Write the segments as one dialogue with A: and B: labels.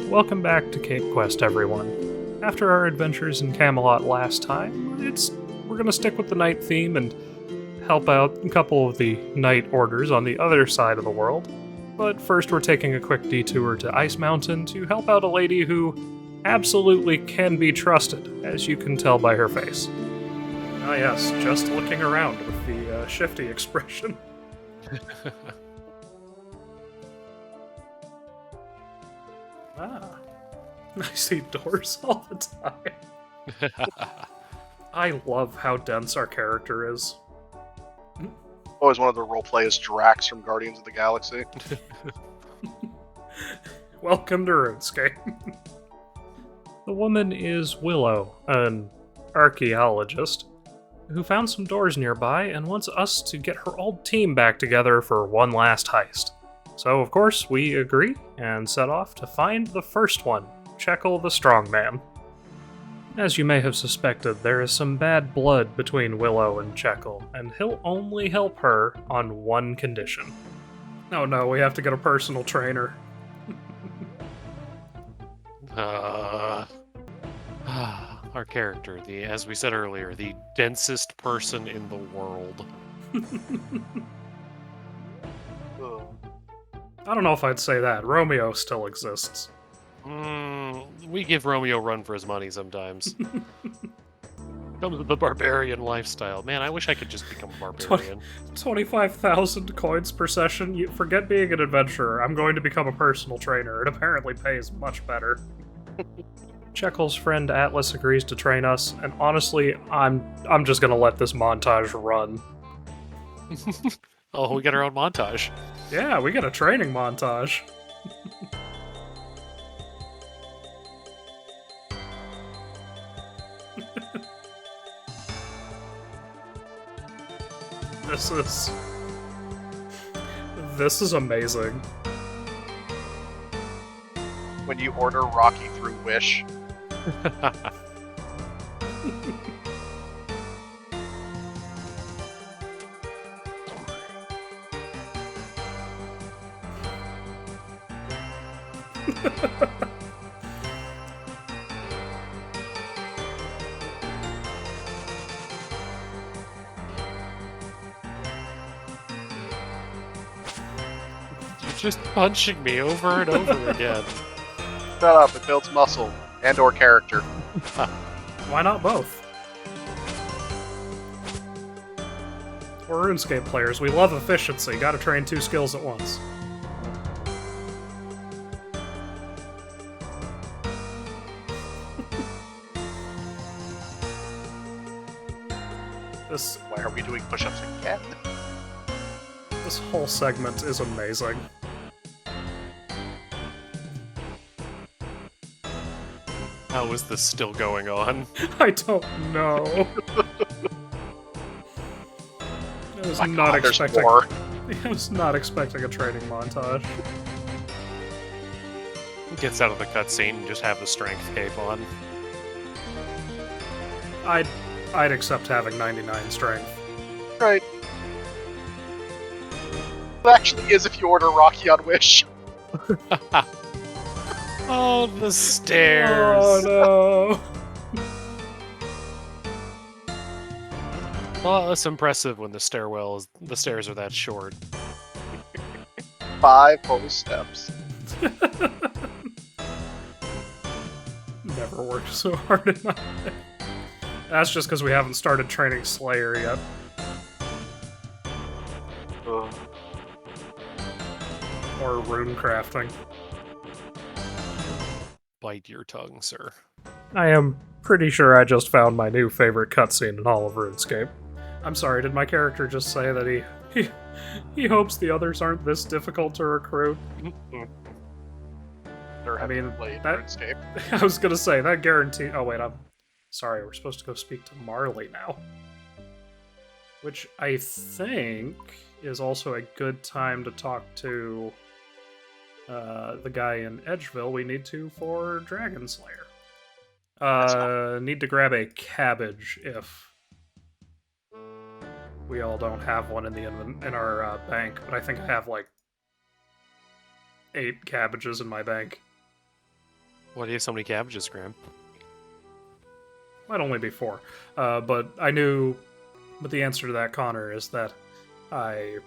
A: welcome back to Cape Quest, everyone. After our adventures in Camelot last time, we're gonna stick with the night theme and help out a couple of the night orders on the other side of the world. But first, we're taking a quick detour to Ice Mountain to help out a lady who absolutely can be trusted, as you can tell by her face. Ah, yes, just looking around with the shifty expression. Ah, I see doors all the time. I love how dense our character is.
B: Always wanted to roleplay as Drax from Guardians of the Galaxy.
A: Welcome to RuneScape. The woman is Willow, an archaeologist, who found some doors nearby and wants us to get her old team back together for one last heist. So, of course, we agree and set off to find the first one, Checkle the Strongman. As you may have suspected, there is some bad blood between Willow and Checkle, and he'll only help her on one condition. Oh no, we have to get a personal trainer.
C: Our character, as we said earlier, the densest person in the world.
A: I don't know if I'd say that. Romeo still exists.
C: We give Romeo a run for his money sometimes. Comes with the barbarian lifestyle. Man, I wish I could just become a barbarian.
A: 25,000 coins per session? Forget being an adventurer. I'm going to become a personal trainer. It apparently pays much better. Checkle's friend Atlas agrees to train us, and honestly, I'm just gonna let this montage run.
C: Oh, we got our own montage.
A: Yeah, we got a training montage. This is amazing.
B: When you order Rocky through Wish.
C: You're just punching me over and over again.
B: Shut up, it builds muscle and or character.
A: Why not both? We're RuneScape players. We love efficiency. Gotta train two skills at once.
B: Why are we doing push-ups again?
A: This whole segment is amazing.
C: How is this still going on?
A: I don't know. I was not expecting.
B: More.
A: I was not expecting a training montage.
C: Gets out of the cutscene and just have the strength cape on.
A: I'd accept having 99 strength.
B: Right. It actually is if you order Rocky on Wish.
C: Oh, the stairs!
A: Oh no!
C: Well, that's impressive when the stairs are that short.
B: 5 whole steps.
A: Never worked so hard in my life. That's just because we haven't started training Slayer yet. Or rune crafting.
C: Bite your tongue, sir.
A: I am pretty sure I just found my new favorite cutscene in all of RuneScape. I'm sorry, did my character just say that he hopes the others aren't this difficult to recruit?
B: I mean, RuneScape.
A: I was gonna say, that guarantee... Oh wait, I'm sorry, we're supposed to go speak to Marley now. Which I think is also a good time to talk to the guy in Edgeville we need to for Dragon Slayer. Need to grab a cabbage if we all don't have one in our bank, but I think I have like 8 cabbages in my bank.
C: Why do you have so many cabbages, Graham?
A: Might only be 4. But I knew... But the answer to that, Connor, is that I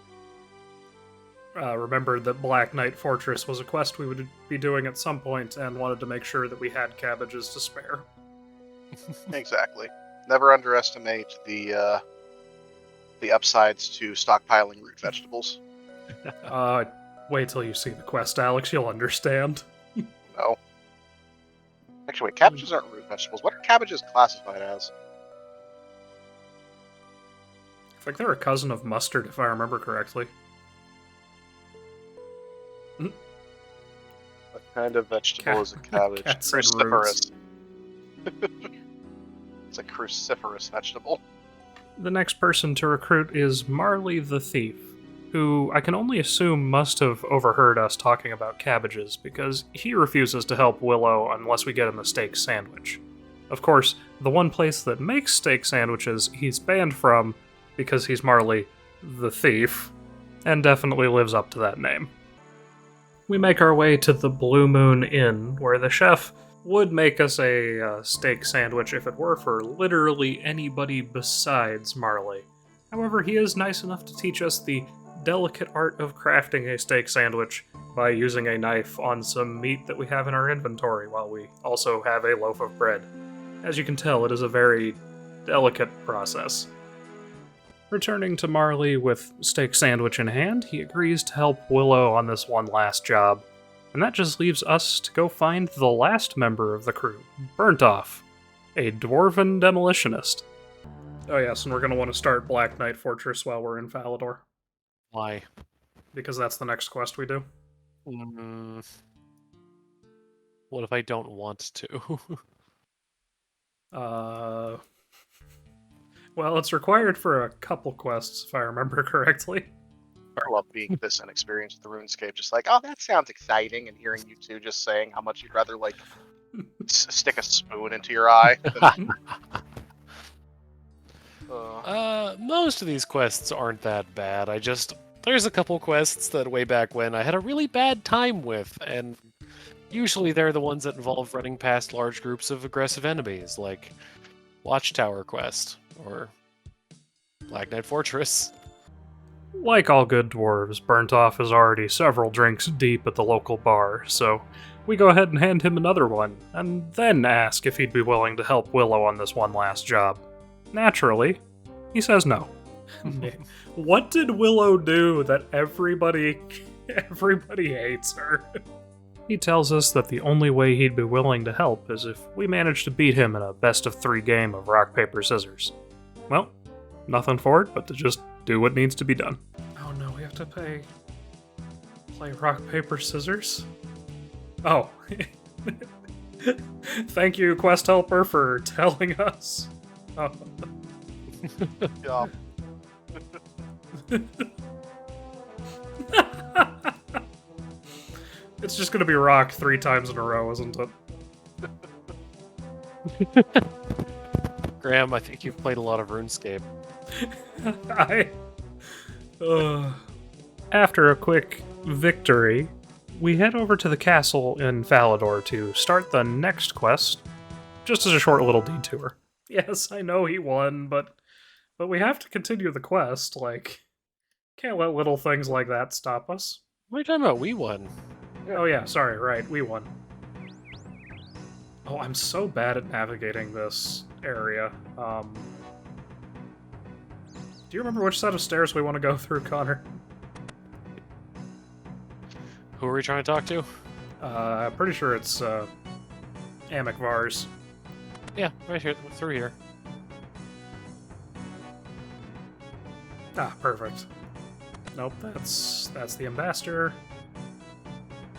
A: remembered that Black Knight Fortress was a quest we would be doing at some point and wanted to make sure that we had cabbages to spare.
B: Exactly. Never underestimate the upsides to stockpiling root vegetables.
A: Wait till you see the quest, Alex. You'll understand.
B: No. Actually, wait, cabbages aren't root vegetables. What are cabbages classified as?
A: I think they're a cousin of mustard, if I remember correctly.
B: What kind of vegetable is a cabbage?
A: Cats and
B: Cruciferous. It's a cruciferous vegetable.
A: The next person to recruit is Marley the Thief, who I can only assume must have overheard us talking about cabbages, because he refuses to help Willow unless we get him a steak sandwich. Of course, the one place that makes steak sandwiches he's banned from because he's Marley the Thief, and definitely lives up to that name. We make our way to the Blue Moon Inn, where the chef would make us a steak sandwich if it were for literally anybody besides Marley. However, he is nice enough to teach us the delicate art of crafting a steak sandwich by using a knife on some meat that we have in our inventory while we also have a loaf of bread. As you can tell, it is a very delicate process. Returning to Marley with steak sandwich in hand, he agrees to help Willow on this one last job. And that just leaves us to go find the last member of the crew, Burnt Off, a dwarven demolitionist. Oh yes, and we're going to want to start Black Knight Fortress while we're in Falador.
C: Why?
A: Because that's the next quest we do.
C: What if I don't want to?
A: Well, it's required for a couple quests, if I remember correctly.
B: I love being this inexperienced with the RuneScape. Just like, oh, that sounds exciting, and hearing you two just saying how much you'd rather, like, stick a spoon into your eye.
C: Most of these quests aren't that bad. There's a couple quests that way back when I had a really bad time with, and usually they're the ones that involve running past large groups of aggressive enemies, like Watchtower Quest, or Black Knight Fortress.
A: Like all good dwarves, Burnt Off is already several drinks deep at the local bar, so we go ahead and hand him another one, and then ask if he'd be willing to help Willow on this one last job. Naturally, he says no. What did Willow do that everybody hates her? He tells us that the only way he'd be willing to help is if we manage to beat him in a best-of-3 game of rock, paper, scissors. Well, nothing for it but to just do what needs to be done. Oh no, we have to play rock, paper, scissors? Oh. Thank you, quest helper, for telling us. Oh.
B: Yeah.
A: It's just gonna be rock 3 times in a row, isn't it?
C: Graham, I think you've played a lot of RuneScape.
A: After a quick victory, we head over to the castle in Falador to start the next quest, just as a short little detour. Yes, I know he won, but we have to continue the quest, can't let little things like that stop us.
C: What are you talking about? We won.
A: Oh yeah, sorry, right, we won. Oh, I'm so bad at navigating this area. Do you remember which set of stairs we want to go through, Connor?
C: Who are we trying to talk to?
A: I'm pretty sure it's, Amic Vars.
C: Yeah, right here, through here.
A: Ah, perfect. Nope, that's the ambassador.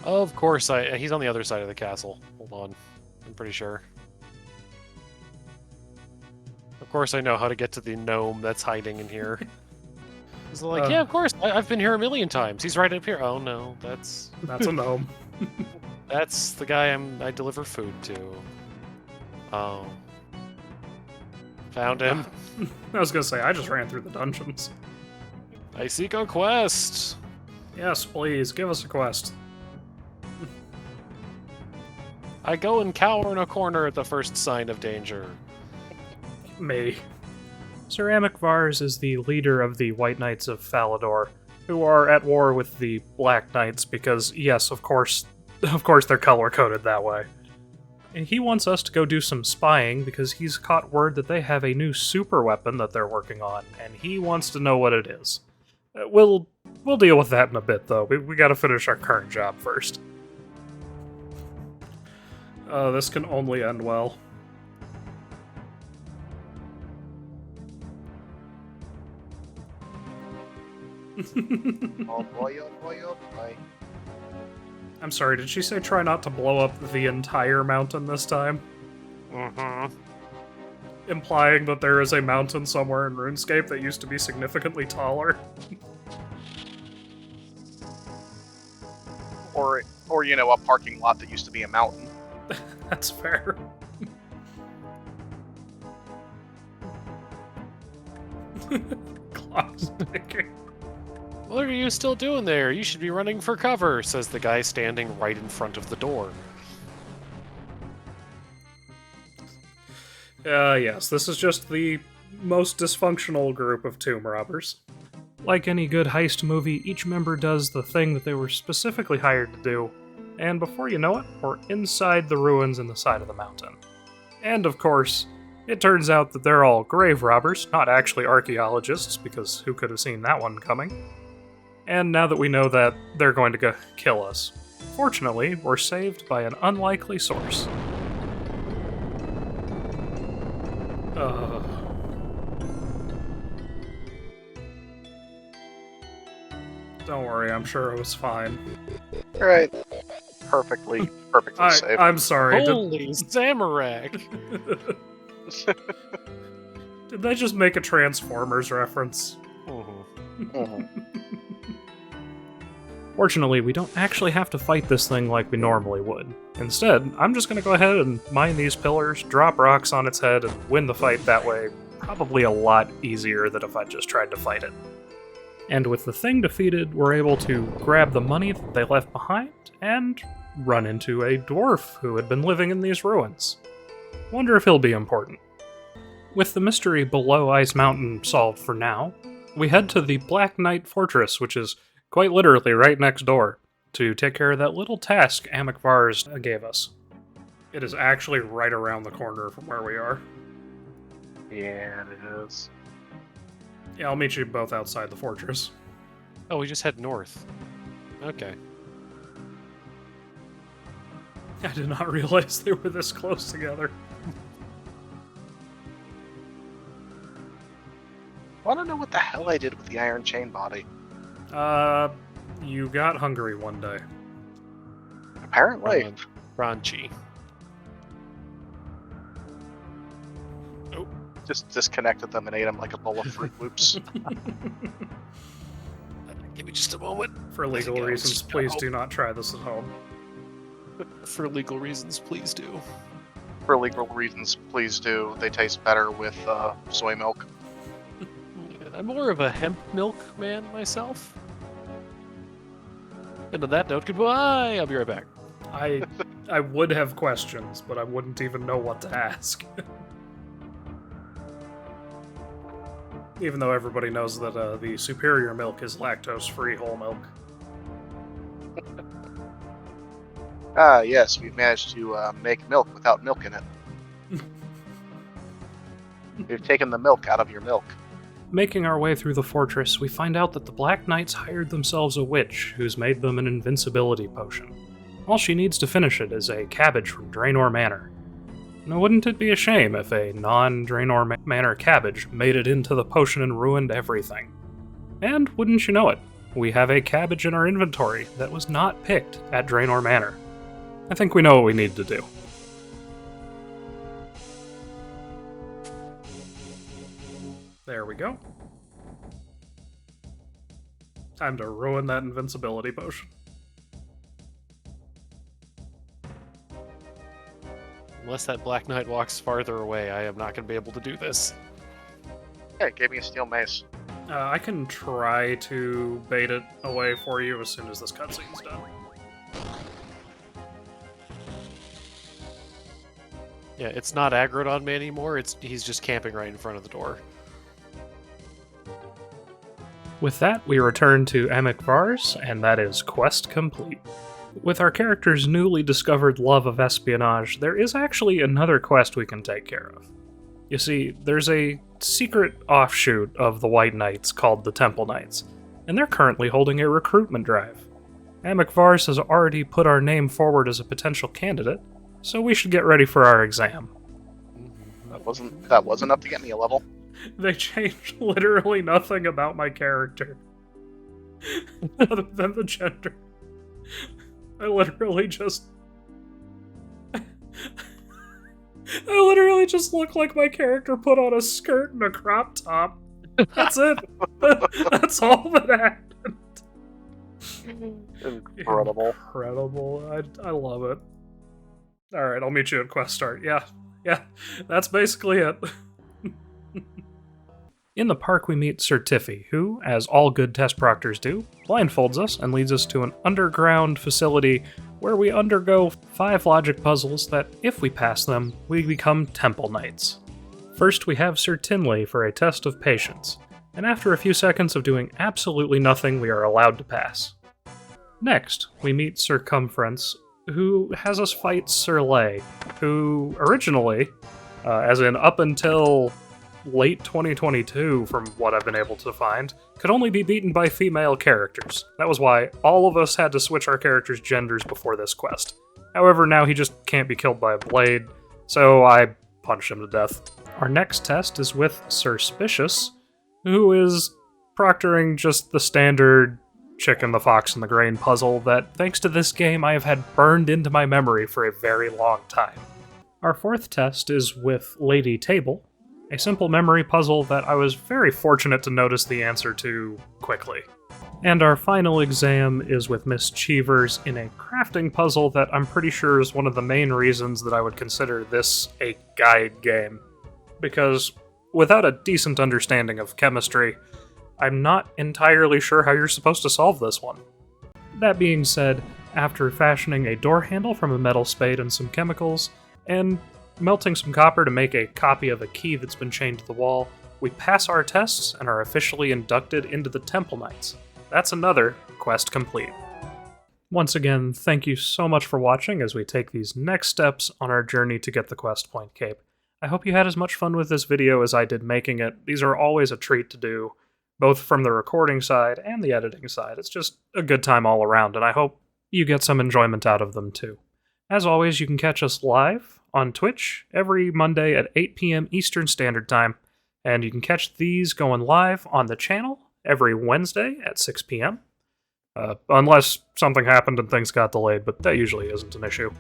C: Of course, he's on the other side of the castle. Hold on. I'm pretty sure. Of course I know how to get to the gnome that's hiding in here. He's like, yeah, of course, I've been here a million times. He's right up here. Oh no, that's
A: a gnome.
C: That's the guy I deliver food to. Oh. Found him.
A: I was gonna say, I just ran through the dungeons.
C: I seek a quest.
A: Yes, please, give us a quest.
C: I go and cower in a corner at the first sign of danger.
A: Me. Sir Amicvars is the leader of the White Knights of Falador, who are at war with the Black Knights because, yes, of course they're color-coded that way. And he wants us to go do some spying because he's caught word that they have a new super weapon that they're working on, and he wants to know what it is. We'll deal with that in a bit, though. We gotta finish our current job first. This can only end well.
B: Oh boy, oh boy, oh boy.
A: I'm sorry, did she say try not to blow up the entire mountain this time?
C: Mm-hmm.
A: Implying that there is a mountain somewhere in RuneScape that used to be significantly taller?
B: Or you know, a parking lot that used to be a mountain.
A: That's fair. Clock's ticking.
C: What are you still doing there? You should be running for cover, says the guy standing right in front of the door.
A: Yes, this is just the most dysfunctional group of tomb robbers. Like any good heist movie, each member does the thing that they were specifically hired to do, and before you know it, we're inside the ruins in the side of the mountain. And of course, it turns out that they're all grave robbers, not actually archaeologists, because who could have seen that one coming? And now that we know that, they're going to go kill us. Fortunately, we're saved by an unlikely source. Don't worry, I'm sure it was fine.
B: Alright. Perfectly safe.
A: I'm sorry.
C: Holy Zamorak!
A: Did they just make a Transformers reference?
B: Mhm.
A: Fortunately, we don't actually have to fight this thing like we normally would. Instead, I'm just going to go ahead and mine these pillars, drop rocks on its head, and win the fight that way. Probably a lot easier than if I just tried to fight it. And with the thing defeated, we're able to grab the money that they left behind and run into a dwarf who had been living in these ruins. Wonder if he'll be important. With the mystery below Ice Mountain solved for now, we head to the Black Knight Fortress, which is quite literally right next door, to take care of that little task Amicvars gave us. It is actually right around the corner from where we are.
B: Yeah, it is.
A: Yeah, I'll meet you both outside the fortress.
C: Oh, we just head north. Okay.
A: I did not realize they were this close together.
B: I want to know what the hell I did with the iron chain body.
A: You got hungry one day.
B: Apparently.
C: Raunchy.
B: Just disconnected them and ate them like a bowl of Fruit Loops.
C: Give me just a moment.
A: For legal reasons, please do not try this at home.
C: For legal reasons, please do.
B: For legal reasons, please do. They taste better with soy milk.
C: I'm more of a hemp milk man myself. And on that note, goodbye. I'll be right back.
A: I would have questions, but I wouldn't even know what to ask. Even though everybody knows that the superior milk is lactose-free whole milk.
B: Yes, we've managed to make milk without milk in it. We've taken the milk out of your milk.
A: Making our way through the fortress, we find out that the Black Knights hired themselves a witch who's made them an invincibility potion. All she needs to finish it is a cabbage from Draenor Manor. Now, wouldn't it be a shame if a non-Draenor Manor cabbage made it into the potion and ruined everything? And wouldn't you know it, we have a cabbage in our inventory that was not picked at Draenor Manor. I think we know what we need to do. There we go. Time to ruin that invincibility potion.
C: Unless that Black Knight walks farther away, I am not going to be able to do this.
B: Hey, it gave me a steel mace.
A: I can try to bait it away for you as soon as this cutscene's done.
C: Yeah, it's not aggroed on me anymore. He's just camping right in front of the door.
A: With that, we return to Amic Vars, and that is quest complete. With our character's newly discovered love of espionage, there is actually another quest we can take care of. You see, there's a secret offshoot of the White Knights called the Temple Knights, and they're currently holding a recruitment drive. Amic Vars has already put our name forward as a potential candidate, so we should get ready for our exam.
B: That was enough to get me a level.
A: They changed literally nothing about my character. Other than the gender. I literally just look like my character put on a skirt and a crop top. That's it. That's all that happened. Incredible. I love it. Alright, I'll meet you at quest start. Yeah, that's basically it. In the park, we meet Sir Tiffy, who, as all good test proctors do, blindfolds us and leads us to an underground facility where we undergo 5 logic puzzles that, if we pass them, we become Temple Knights. First, we have Sir Tinley for a test of patience, and after a few seconds of doing absolutely nothing, we are allowed to pass. Next, we meet Circumference, who has us fight Sir Lay, who originally, as in up until late 2022, from what I've been able to find, could only be beaten by female characters. That was why all of us had to switch our characters' genders before this quest. However, now he just can't be killed by a blade, so I punched him to death. Our next test is with Suspicious, who is proctoring just the standard chicken, the fox, and the grain puzzle that, thanks to this game, I have had burned into my memory for a very long time. Our fourth test is with Lady Table, a simple memory puzzle that I was very fortunate to notice the answer to quickly. And our final exam is with Miss Cheevers in a crafting puzzle that I'm pretty sure is one of the main reasons that I would consider this a guide game. Because without a decent understanding of chemistry, I'm not entirely sure how you're supposed to solve this one. That being said, after fashioning a door handle from a metal spade and some chemicals, and melting some copper to make a copy of a key that's been chained to the wall, we pass our tests and are officially inducted into the Temple Knights. That's another quest complete. Once again, thank you so much for watching as we take these next steps on our journey to get the quest point cape. I hope you had as much fun with this video as I did making it. These are always a treat to do, both from the recording side and the editing side. It's just a good time all around, and I hope you get some enjoyment out of them too. As always, you can catch us live on Twitch every Monday at 8 p.m. Eastern Standard Time, and you can catch these going live on the channel every Wednesday at 6 p.m. Unless something happened and things got delayed, but that usually isn't an issue.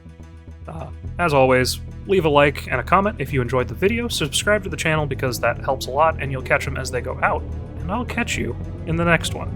A: As always, leave a like and a comment if you enjoyed the video, subscribe to the channel because that helps a lot, and you'll catch them as they go out, and I'll catch you in the next one.